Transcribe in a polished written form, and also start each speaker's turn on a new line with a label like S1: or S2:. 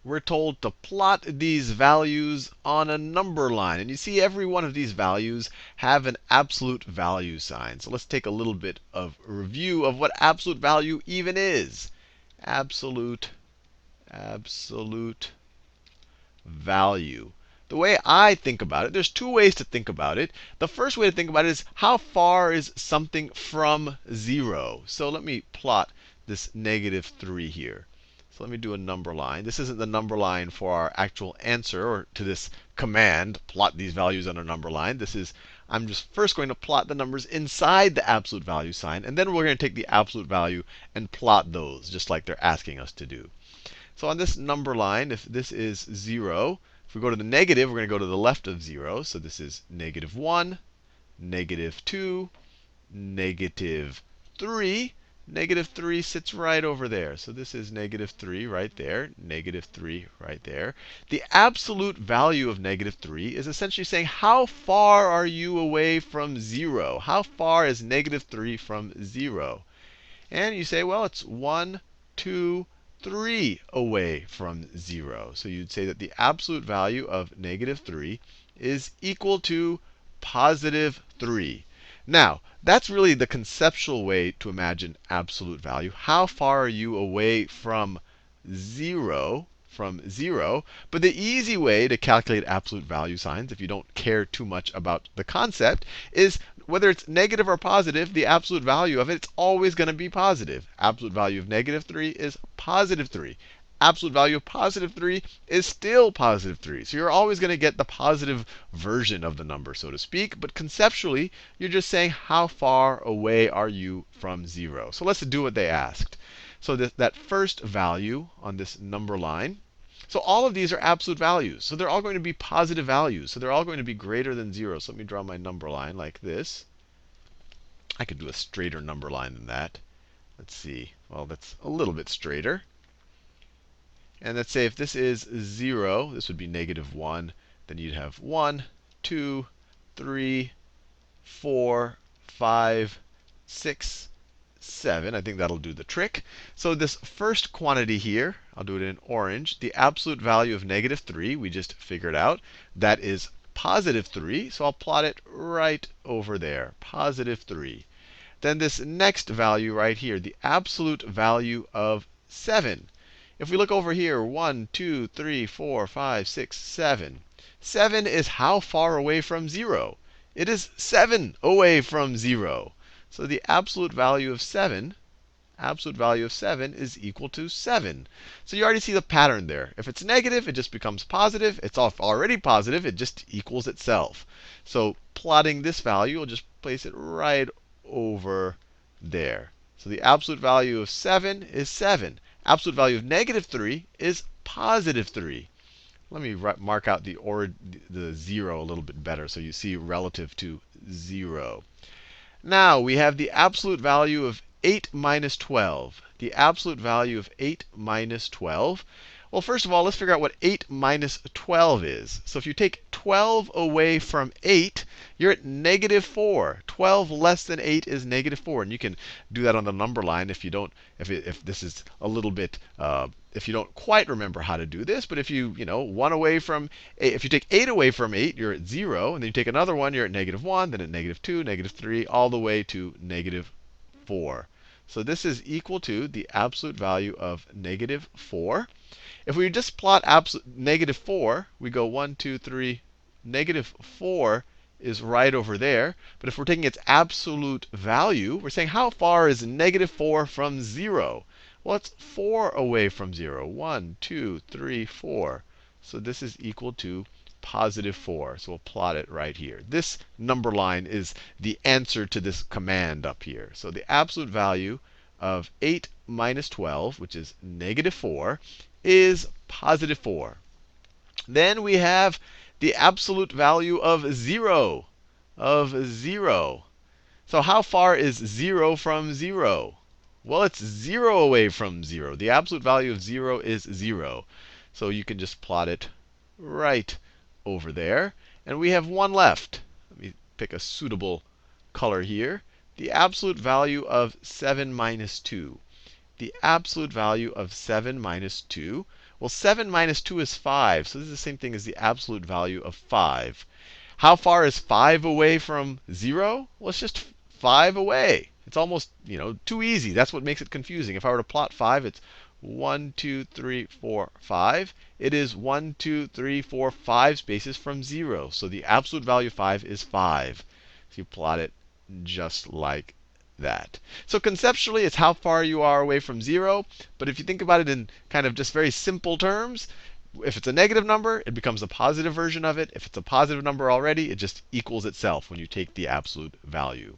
S1: we're told to plot these values on a number line. And you see every one of these values have an absolute value sign. So let's take a little bit of a review of what absolute value even is. Absolute value. The way I think about it, there's two ways to think about it. The first way to think about it is how far is something from 0? So let me plot this -3 here. So let me do a number line. This isn't the number line for our actual answer or to this command, plot these values on a number line. I'm just first going to plot the numbers inside the absolute value sign. And then we're going to take the absolute value and plot those, just like they're asking us to do. So on this number line, if this is 0, if we go to the negative, we're going to go to the left of 0. So this is -1, -2, -3. -3 sits right over there. So this is -3 right there, -3 right there. The absolute value of -3 is essentially saying how far are you away from 0? How far is -3 from 0? And you say, well, it's 1, 2, 3 away from 0. So you'd say that the absolute value of -3 is equal to +3. Now, that's really the conceptual way to imagine absolute value. How far are you away from 0? But the easy way to calculate absolute value signs, if you don't care too much about the concept, is whether it's negative or positive, the absolute value of it, it's always going to be positive. Absolute value of -3 is +3. Absolute value of +3 is still +3. So you're always going to get the positive version of the number, so to speak. But conceptually, you're just saying how far away are you from 0? So let's do what they asked. So that first value on this number line, so all of these are absolute values. So they're all going to be positive values. So they're all going to be greater than 0. So let me draw my number line like this. I could do a straighter number line than that. Let's see. Well, that's a little bit straighter. And let's say if this is 0, this would be -1. Then you'd have 1, 2, 3, 4, 5, 6, 7. I think that'll do the trick. So this first quantity here, I'll do it in orange. The absolute value of -3, we just figured out. That is +3. So I'll plot it right over there, +3. Then this next value right here, the absolute value of 7. If we look over here, 1, 2, 3, 4, 5, 6, 7. 7 is how far away from 0? It is 7 away from 0. So the absolute value of 7 is equal to 7. So you already see the pattern there. If it's negative, it just becomes positive. It's already positive. It just equals itself. So plotting this value, we'll just place it right over there. So the absolute value of 7 is 7. Absolute value of -3 is +3. Let me mark out the 0 a little bit better so you see relative to 0. Now we have the absolute value of 8 minus 12. The absolute value of 8 minus 12. Well, first of all, let's figure out what 8 minus 12 is. So if you take 12 away from 8, you're at -4. 12 less than 8 is -4. And you can do that on the number line if you don't, if this is a little bit, if you don't quite remember how to do this. But if you, 1 away from 8, if you take 8 away from 8, you're at 0. And then you take another one, you're at -1, then at -2, -3, all the way to -4. So this is equal to the absolute value of -4. If we just plot -4, we go 1, 2, 3. -4 is right over there. But if we're taking its absolute value, we're saying how far is -4 from 0? Well, it's 4 away from 0. 1, 2, 3, 4. So this is equal to +4. So we'll plot it right here. This number line is the answer to this command up here. So the absolute value of 8 minus 12, which is -4, is +4. Then we have the absolute value of 0. So how far is 0 from 0? Well, it's 0 away from 0. The absolute value of 0 is 0. So you can just plot it right over there. And we have one left. Let me pick a suitable color here. The absolute value of 7 minus 2. The absolute value of 7 minus 2. Well, 7 minus 2 is 5. So this is the same thing as the absolute value of 5. How far is 5 away from 0? Well, it's just 5 away. It's almost, too easy. That's what makes it confusing. If I were to plot 5, it's 1, 2, 3, 4, 5. It is 1, 2, 3, 4, 5 spaces from 0. So the absolute value of 5 is 5. So you plot it just like that. So conceptually, it's how far you are away from 0. But if you think about it in kind of just very simple terms, if it's a negative number, it becomes a positive version of it. If it's a positive number already, it just equals itself when you take the absolute value.